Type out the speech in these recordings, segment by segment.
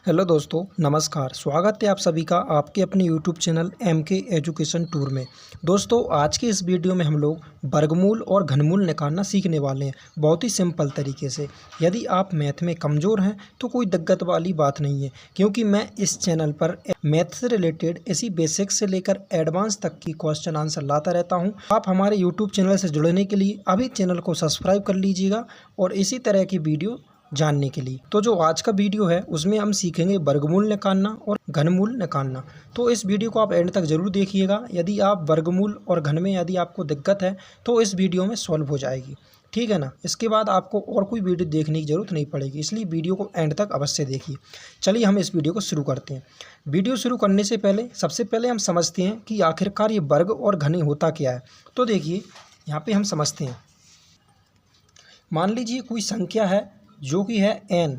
Hello दोस्तों, नमस्कार। स्वागत है आप सभी का आपके अपने YouTube channel MK education tour में। दोस्तों, आज के इस वीडियो में हम लोग वर्गमूल और घनमूल निकालना सीखने वाले हैं, बहुत ही सिंपल तरीके से। यदि आप मैथ में कमज़ोर हैं तो कोई दिक्कत वाली बात नहीं है, क्योंकि मैं इस चैनल पर मैथ से रिलेटेड इसी बेसिक्स से लेकर एडवांस तक की क्वेश्चन आंसर लाता रहता हूँ। आप हमारे यूट्यूब चैनल से जुड़ने के लिए अभी चैनल को सब्सक्राइब कर लीजिएगा और इसी तरह की वीडियो जानने के लिए। तो जो आज का वीडियो है उसमें हम सीखेंगे वर्गमूल निकालना और घनमूल निकालना। तो इस वीडियो को आप एंड तक ज़रूर देखिएगा। यदि आप वर्गमूल और घन में यदि आपको दिक्कत है तो इस वीडियो में सॉल्व हो जाएगी, ठीक है ना। इसके बाद आपको और कोई वीडियो देखने की ज़रूरत नहीं पड़ेगी, इसलिए वीडियो को एंड तक अवश्य देखिए। चलिए हम इस वीडियो को शुरू करते हैं। वीडियो शुरू करने से पहले सबसे पहले हम समझते हैं कि आखिरकार ये वर्ग और घन होता क्या है। तो देखिए, यहाँ पर हम समझते हैं। मान लीजिए कोई संख्या है जो कि है n।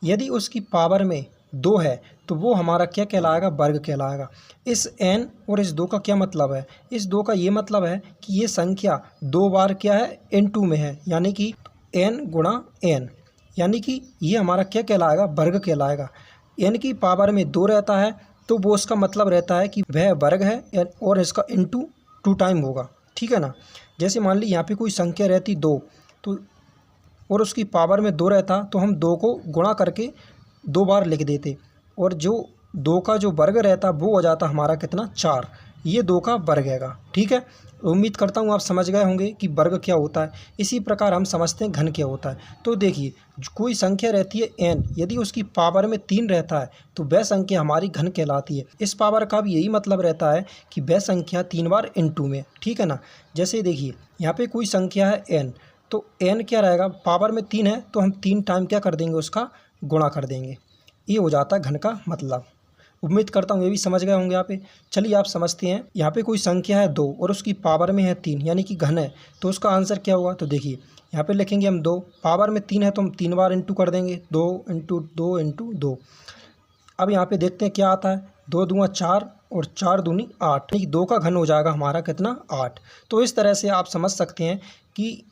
यदि उसकी पावर में 2 है तो वो हमारा क्या कहलाएगा, वर्ग कहलाएगा। इस n और इस 2 का क्या मतलब है, इस 2 का ये मतलब है कि ये संख्या 2 बार क्या है, n2 में है, यानी कि n गुणा n, यानी कि ये हमारा क्या कहलाएगा, वर्ग कहलाएगा। n की पावर में 2 रहता है तो वो उसका मतलब रहता है कि वह वर्ग है और इसका इंटू 2 टाइम होगा, ठीक है ना। जैसे मान ली यहाँ पे कोई संख्या रहती 2 तो और उसकी पावर में 2 रहता तो हम 2 को गुणा करके 2 बार लिख देते, और जो 2 का जो वर्ग रहता वो हो जाता हमारा कितना, 4। ये 2 का वर्ग हैगा, ठीक है। उम्मीद करता हूँ आप समझ गए होंगे कि वर्ग क्या होता है। इसी प्रकार हम समझते हैं घन क्या होता है। तो देखिए, कोई संख्या रहती है n, यदि उसकी पावर में 3 रहता है तो वह संख्या हमारी घन कहलाती है। इस पावर का भी यही मतलब रहता है कि वह संख्या 3 बार इंटू में, ठीक है ना। जैसे देखिए, यहाँ पे कोई संख्या है n, तो n क्या रहेगा, पावर में 3 है तो हम 3 टाइम क्या कर देंगे, उसका गुणा कर देंगे। ये हो जाता है घन का मतलब। उम्मीद करता हूँ ये भी समझ गए होंगे यहाँ पे। चलिए आप समझते हैं। यहाँ पे कोई संख्या है 2 और उसकी पावर में है 3, यानी कि घन है, तो उसका आंसर क्या होगा। तो देखिए, यहाँ पे लिखेंगे हम 2, पावर में 3 है तो हम 3 बार इंटू कर देंगे, 2 इंटू 2 इंटू 2। अब यहाँ पे देखते हैं क्या आता है, 2 दूना 4 और 4 दूनी 8, यानी कि 2 का घन हो जाएगा हमारा कितना, 8। तो इस तरह से आप समझ सकते हैं कि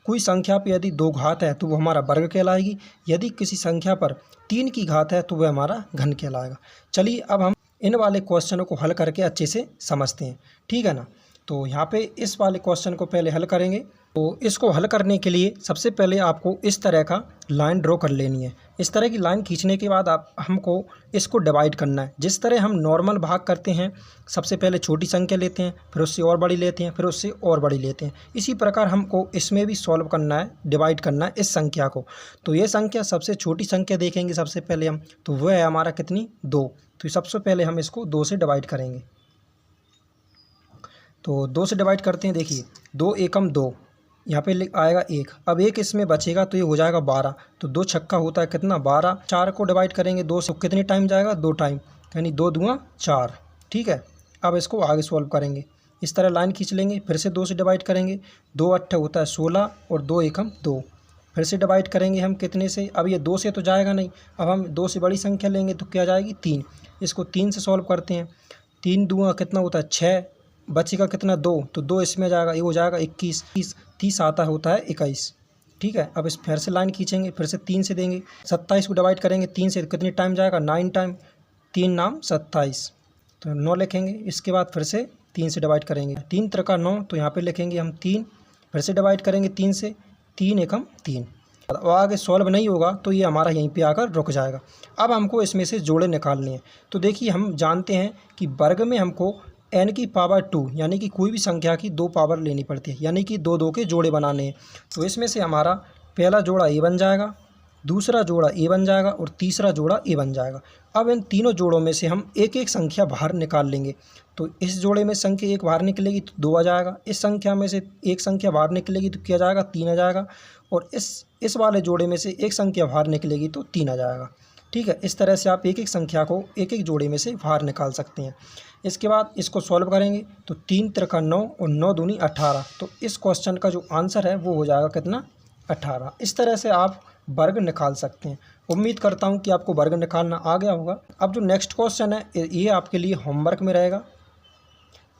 कोई संख्या पर यदि 2 घात है तो वो हमारा वर्ग कहलाएगी, यदि किसी संख्या पर 3 की घात है तो वह हमारा घन कहलाएगा। चलिए अब हम इन वाले क्वेश्चनों को हल करके अच्छे से समझते हैं, ठीक है ना। तो यहाँ पे इस वाले क्वेश्चन को पहले हल करेंगे। तो इसको हल करने के लिए सबसे पहले आपको इस तरह का लाइन ड्रॉ कर लेनी है। इस तरह की लाइन खींचने के बाद हमको इसको डिवाइड करना है। जिस तरह हम नॉर्मल भाग करते हैं, सबसे पहले छोटी संख्या लेते हैं, फिर उससे और बड़ी लेते हैं, फिर उससे और बड़ी लेते हैं। इसी प्रकार हमको इसमें भी सॉल्व करना है, डिवाइड करना है इस संख्या को। तो ये संख्या सबसे छोटी संख्या देखेंगे सबसे पहले हम, तो वह है हमारा कितनी, 2। तो सबसे पहले हम इसको 2 से डिवाइड करेंगे। तो 2 से डिवाइड करते हैं। देखिए, 2 एकम 2, यहाँ पे आएगा 1। अब 1 इसमें बचेगा तो ये हो जाएगा 12। तो 2 छक्का होता है कितना, 12। 4 को डिवाइड करेंगे 2 से, कितने टाइम जाएगा, 2 टाइम, यानी 2 दूना 4, ठीक है। अब इसको आगे सॉल्व करेंगे। इस तरह लाइन खींच लेंगे, फिर से 2 से डिवाइड करेंगे। 2 अट्ठे होता है 16 और 2 एकम 2। फिर से डिवाइड करेंगे हम कितने से, अब ये 2 से तो जाएगा नहीं, अब हम 2 से बड़ी संख्या लेंगे तो क्या जाएगी, 3। इसको 3 से सॉल्व करते हैं। 3 दूना कितना होता है 6, बचेगा कितना, 2। तो 2 इसमें जाएगा, ये हो जाएगा 21। 30 आता होता है 21, ठीक है। अब इस फिर से लाइन खींचेंगे, फिर से 3 से देंगे। 27 को डिवाइड करेंगे 3 से, कितने टाइम जाएगा, 9 टाइम। 3 नाम 27, तो 9 लिखेंगे। इसके बाद फिर से 3 से डिवाइड करेंगे, 3 त्रिका 9, तो यहाँ पे लिखेंगे हम 3। फिर से डिवाइड करेंगे 3 से, 3 एकम 3। और आगे सॉल्व नहीं होगा तो ये हमारा यहीं पे आकर रुक जाएगा। अब हमको इसमें से जोड़े निकालने हैं। तो देखिए, हम जानते हैं कि वर्ग में हमको n की पावर 2, यानी कि कोई भी संख्या की 2 पावर लेनी पड़ती है, यानी कि 2 2 के जोड़े बनाने हैं। तो इसमें से हमारा पहला जोड़ा a बन जाएगा, दूसरा जोड़ा a बन जाएगा और तीसरा जोड़ा a बन जाएगा। अब इन तीनों जोड़ों में से हम एक एक संख्या बाहर निकाल लेंगे। तो इस जोड़े में संख्या 1 बाहर निकलेगी तो 2 आ जाएगा, इस संख्या में से एक संख्या बाहर निकलेगी तो क्या आ जाएगा, 3 आ जाएगा, और इस वाले जोड़े में से एक संख्या बाहर निकलेगी तो 3 आ जाएगा, ठीक है। इस तरह से आप एक एक संख्या को एक एक जोड़े में से बाहर निकाल सकते हैं। इसके बाद इसको सॉल्व करेंगे तो 3 त्रिका 9 और 9 दूनी 18। तो इस क्वेश्चन का जो आंसर है वो हो जाएगा कितना, 18। इस तरह से आप वर्ग निकाल सकते हैं। उम्मीद करता हूँ कि आपको वर्ग निकालना आ गया होगा। अब जो नेक्स्ट क्वेश्चन है ये आपके लिए होमवर्क में रहेगा।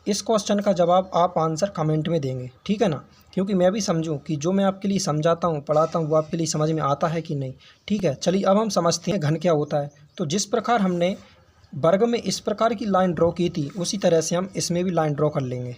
इस क्वेश्चन का जवाब आप आंसर कमेंट में देंगे, ठीक है ना, क्योंकि मैं भी समझूं कि जो मैं आपके लिए समझाता हूं, पढ़ाता हूं, वो आपके लिए समझ में आता है कि नहीं। ठीक है, चलिए अब हम समझते हैं घन क्या होता है। तो जिस प्रकार हमने वर्ग में इस प्रकार की लाइन ड्रॉ की थी, उसी तरह से हम इसमें भी लाइन ड्रॉ कर लेंगे।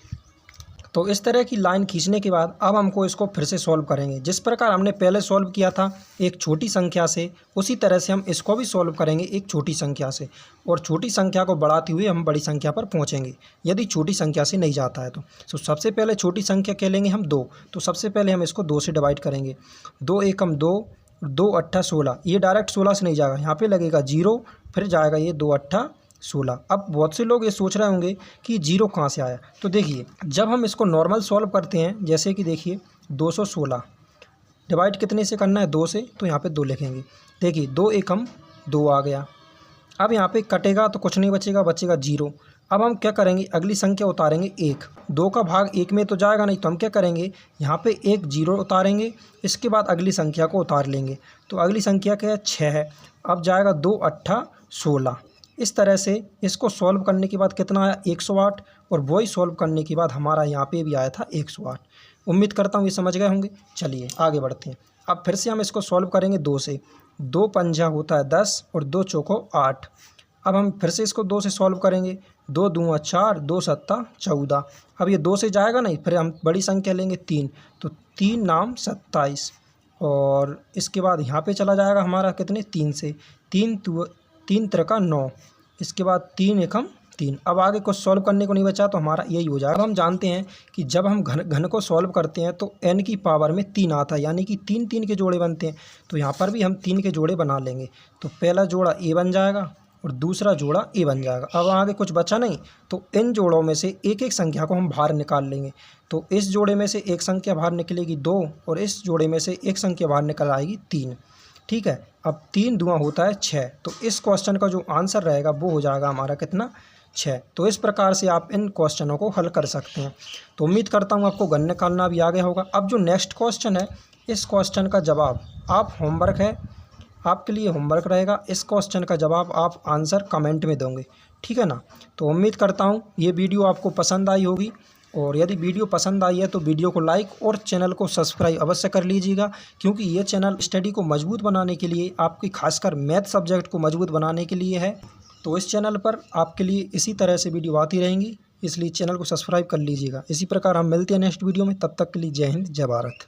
तो इस तरह की लाइन खींचने के बाद अब हमको इसको फिर से सॉल्व करेंगे। जिस प्रकार हमने पहले सॉल्व किया था एक छोटी संख्या से, उसी तरह से हम इसको भी सॉल्व करेंगे एक छोटी संख्या से, और छोटी संख्या को बढ़ाते हुए हम बड़ी संख्या पर पहुंचेंगे यदि छोटी संख्या से नहीं जाता है तो सबसे पहले छोटी संख्या क्या लेंगे हम, 2। तो सबसे पहले हम इसको 2 से डिवाइड करेंगे। 2 एकम 2, 2 अट्ठा 16। ये डायरेक्ट 16 से नहीं जाएगा, यहाँ पर लगेगा 0, फिर जाएगा ये 2 अट्ठा 16। अब बहुत से लोग ये सोच रहे होंगे कि 0 कहाँ से आया। तो देखिए, जब हम इसको नॉर्मल सॉल्व करते हैं, जैसे कि देखिए 216 डिवाइड कितने से करना है, 2 से, तो यहाँ पे 2 लिखेंगे। देखिए 2 एकम 2 आ गया। अब यहाँ पे कटेगा तो कुछ नहीं बचेगा, बचेगा 0। अब हम क्या करेंगे, अगली संख्या उतारेंगे 1। 2 का भाग 1 में तो जाएगा नहीं, तो हम क्या करेंगे, यहाँ पे एक 0 उतारेंगे, इसके बाद अगली संख्या को उतार लेंगे। तो अगली संख्या क्या है, 6 है। अब जाएगा 2 अट्ठा 16। इस तरह से इसको सॉल्व करने के बाद कितना आया, 108, और वही सॉल्व करने के बाद हमारा यहाँ पे भी आया था 108। उम्मीद करता हूँ ये समझ गए होंगे। चलिए आगे बढ़ते हैं। अब फिर से हम इसको सॉल्व करेंगे 2 से। 2 पंजा होता है 10 और 2 चौको 8। अब हम फिर से इसको 2 से सॉल्व करेंगे। 2 दूँ 4, 2 सत्ता 14। अब ये 2 से जाएगा नहीं, फिर हम बड़ी संख्या लेंगे 3, तो 3 नाम 27, और इसके बाद यहाँ पे चला जाएगा हमारा कितने, 3 से। 3 त्रिका 9, इसके बाद 3 एकम 3। अब आगे कुछ सॉल्व करने को नहीं बचा, तो हमारा यही हो जाएगा। अब हम जानते हैं कि जब हम घन को सॉल्व करते हैं तो n की पावर में 3 आता है, यानी कि 3 3 के जोड़े बनते हैं। तो यहाँ पर भी हम 3 के जोड़े बना लेंगे। तो पहला जोड़ा a बन जाएगा और दूसरा जोड़ा a बन जाएगा। अब आगे कुछ बचा नहीं, तो इन जोड़ों में से एक एक संख्या को हम बाहर निकाल लेंगे। तो इस जोड़े में से एक संख्या बाहर निकलेगी 2, और इस जोड़े में से एक संख्या बाहर निकल आएगी 3। ठीक है, अब 3 दूना होता है 6। तो इस क्वेश्चन का जो आंसर रहेगा वो हो जाएगा हमारा कितना, 6। तो इस प्रकार से आप इन क्वेश्चनों को हल कर सकते हैं। तो उम्मीद करता हूँ आपको घन निकालना भी आ गया होगा। अब जो नेक्स्ट क्वेश्चन है, इस क्वेश्चन का जवाब आप होमवर्क है, आपके लिए होमवर्क रहेगा। इस क्वेश्चन का जवाब आप आंसर कमेंट में दोगे, ठीक है ना। तो उम्मीद करता हूँ ये वीडियो आपको पसंद आई होगी, और यदि वीडियो पसंद आई है तो वीडियो को लाइक और चैनल को सब्सक्राइब अवश्य कर लीजिएगा, क्योंकि ये चैनल स्टडी को मजबूत बनाने के लिए, आपकी खासकर मैथ सब्जेक्ट को मजबूत बनाने के लिए है। तो इस चैनल पर आपके लिए इसी तरह से वीडियो आती रहेंगी, इसलिए चैनल को सब्सक्राइब कर लीजिएगा। इसी प्रकार हम मिलते हैं नेक्स्ट वीडियो में, तब तक के लिए जय हिंद, जय भारत।